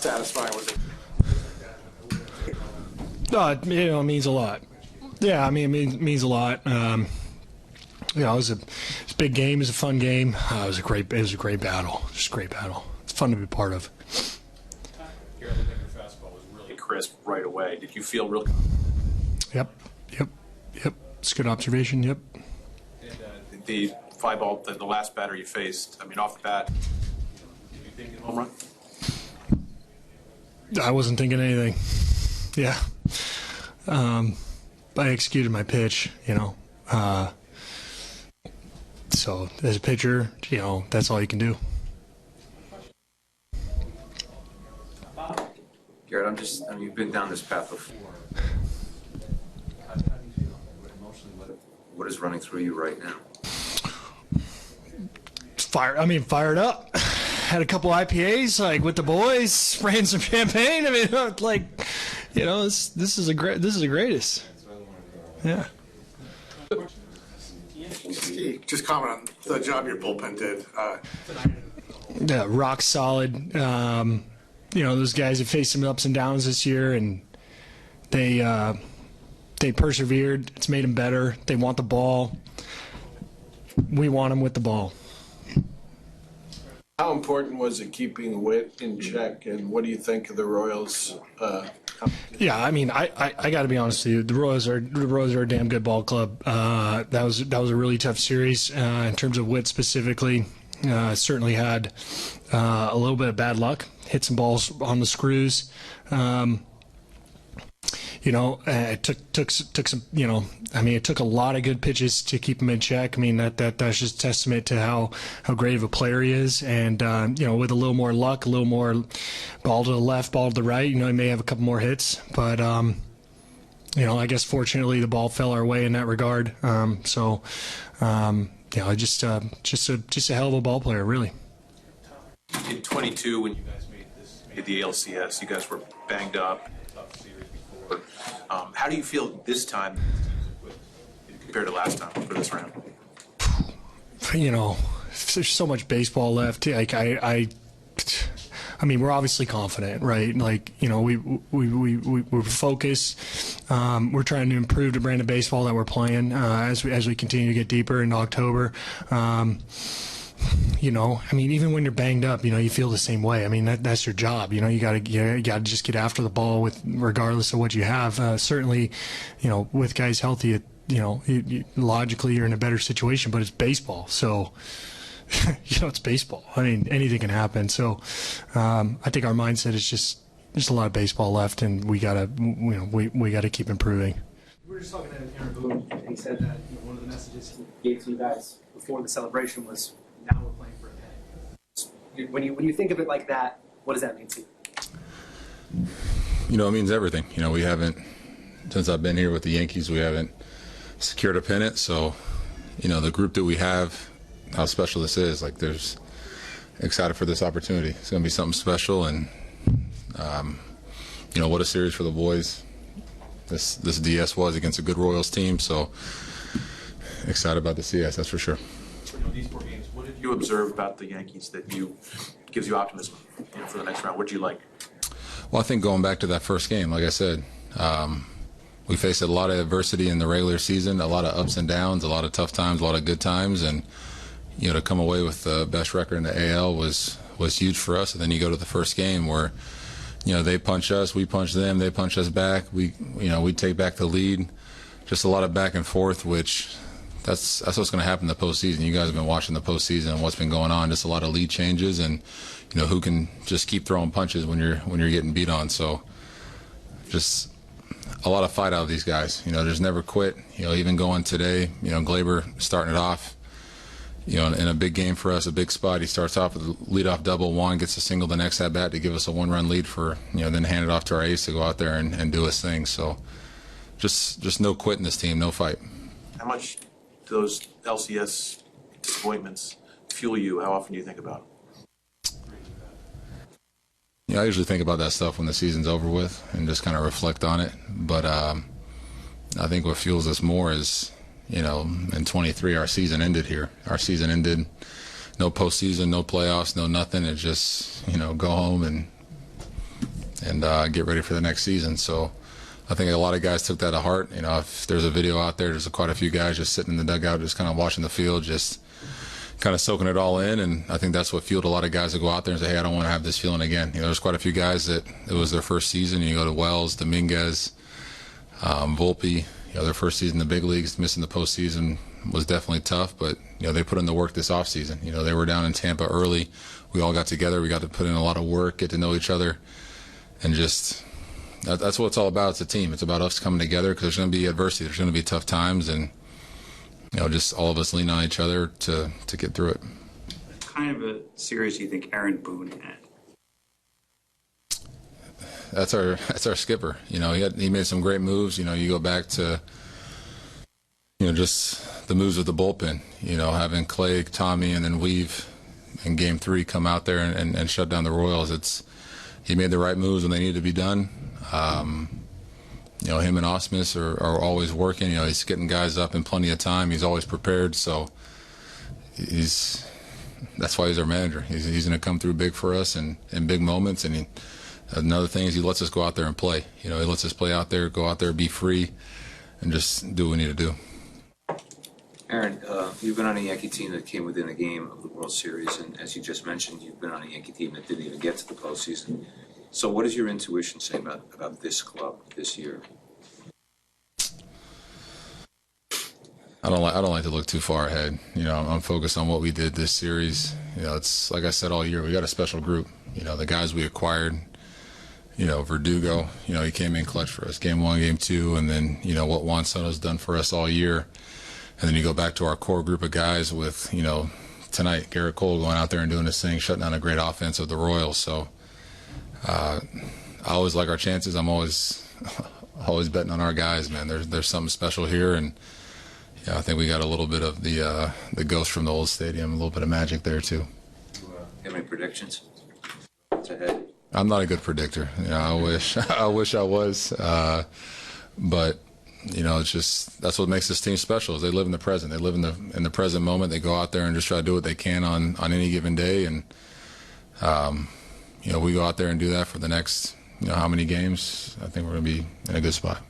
satisfying was it? It means a lot. Yeah, I mean, it means a lot. It was a big game. It was a fun game. It was a great battle. Just a great battle. It's fun to be part of. Your fastball was really crisp right away. Did you feel real? Yep. It's a good observation. Yep. And the fly ball, the last batter you faced. I mean, off the bat, did you think home run? I wasn't thinking anything. Yeah. I executed my pitch, so as a pitcher, that's all you can do. Gerrit, you've been down this path before. How do you feel emotionally? What is running through you right now? Fired up. Had a couple IPAs, with the boys, spraying some champagne. This is the greatest. Yeah. Just comment on the job your bullpen did. Yeah, rock solid. Those guys have faced some ups and downs this year, and they persevered. It's made them better. They want the ball. We want them with the ball. How important was it keeping Witt in check, and what do you think of the Royals? Yeah, I got to be honest with you. The Royals are a damn good ball club. That was a really tough series in terms of Witt specifically. Certainly had a little bit of bad luck. Hit some balls on the screws. It took some. It took a lot of good pitches to keep him in check. That's just a testament to how great of a player he is. And with a little more luck, a little more ball to the left, ball to the right, he may have a couple more hits. But I guess fortunately the ball fell our way in that regard. Just a hell of a ball player, really. In 22, when you guys made the ALCS, you guys were banged up. How do you feel this time compared to last time for this round? There's so much baseball left. We're obviously confident, right? We're focused. We're trying to improve the brand of baseball that we're playing as we continue to get deeper into October. Even when you're banged up, you feel the same way. That's your job. You gotta just get after the ball regardless of what you have. Certainly, with guys healthy, logically you're in a better situation, but it's baseball. So, it's baseball. Anything can happen. So, I think our mindset is just a lot of baseball left, and we gotta keep improving. We were just talking to Aaron Boone, and he said that one of the messages he gave to you guys before the celebration was, now we're playing for a pennant. When you think of it like that, what does that mean to you? It means everything. We haven't, since I've been here with the Yankees, we haven't secured a pennant. So, the group that we have, how special this is. There's excited for this opportunity. It's going to be something special, and what a series for the boys. This DS was against a good Royals team. So excited about the CS, that's for sure. These 4 games, what did you observe about the Yankees that gives you optimism for the next round? What did you like? Well, I think going back to that first game, like I said, we faced a lot of adversity in the regular season, a lot of ups and downs, a lot of tough times, a lot of good times, and to come away with the best record in the AL was huge for us. And then you go to the first game where they punch us, we punch them, they punch us back, we take back the lead. Just a lot of back and forth, which that's what's going to happen in the postseason. You guys have been watching the postseason and what's been going on. Just a lot of lead changes, and who can just keep throwing punches when you're getting beat on. So just a lot of fight out of these guys. There's never quit. Even going today, Glaber starting it off. In a big game for us, a big spot. He starts off with a leadoff double. Juan gets a single the next at bat to give us a 1-run lead for then hand it off to our ace to go out there and do his thing. So just no quit in this team, no fight. How much do those LCS disappointments fuel you? How often do you think about it? I usually think about that stuff when the season's over with and just kind of reflect on it. But I think what fuels us more is, in 23, our season ended here. Our season ended, no postseason, no playoffs, no nothing. It's just, go home and and get ready for the next season. So I think a lot of guys took that to heart. You know, if there's a video out there, there's quite a few guys just sitting in the dugout, just kind of watching the field, just kind of soaking it all in. And I think that's what fueled a lot of guys to go out there and say, hey, I don't want to have this feeling again. You know, there's quite a few guys that it was their first season. You go to Wells, Dominguez, Volpe, you know, their first season in the big leagues, missing the postseason was definitely tough, but, you know, they put in the work this offseason. You know, they were down in Tampa early. We all got together. We got to put in a lot of work, get to know each other, and just that's what it's all about. It's a team. It's about us coming together because there's going to be adversity. There's going to be tough times, and, you know, just all of us lean on each other to get through it. What kind of a series do you think Aaron Boone had? That's our skipper. You know, he made some great moves. You know, you go back to, you know, just the moves with the bullpen. You know, having Clay, Tommy, and then Weave in Game 3 come out there and shut down the Royals. He made the right moves when they needed to be done. You know, him and Osmus are always working. You know, he's getting guys up in plenty of time. He's always prepared. So that's why he's our manager. He's going to come through big for us in big moments. And another thing is he lets us go out there and play. You know, he lets us play out there, go out there, be free, and just do what we need to do. Aaron, you've been on a Yankee team that came within a game of the World Series, and as you just mentioned, you've been on a Yankee team that didn't even get to the postseason. So what does your intuition say about this club this year? I don't like to look too far ahead. You know, I'm focused on what we did this series. You know, it's like I said all year, we got a special group. You know, the guys we acquired, you know, Verdugo, you know, he came in clutch for us, Game 1, Game 2, and then, you know, what Juan Soto's done for us all year. And then you go back to our core group of guys with, you know, tonight, Gerrit Cole going out there and doing his thing, shutting down a great offense of the Royals. So I always like our chances. I'm always betting on our guys, man. There's something special here, and yeah, I think we got a little bit of the ghost from the old stadium, a little bit of magic there too. Have any predictions? What's ahead? I'm not a good predictor. You know, I wish I was, but you know, it's just that's what makes this team special. Is they live in the present. They live in the present moment. They go out there and just try to do what they can on any given day, and you know, we go out there and do that for the next, you know, how many games. I think we're going to be in a good spot.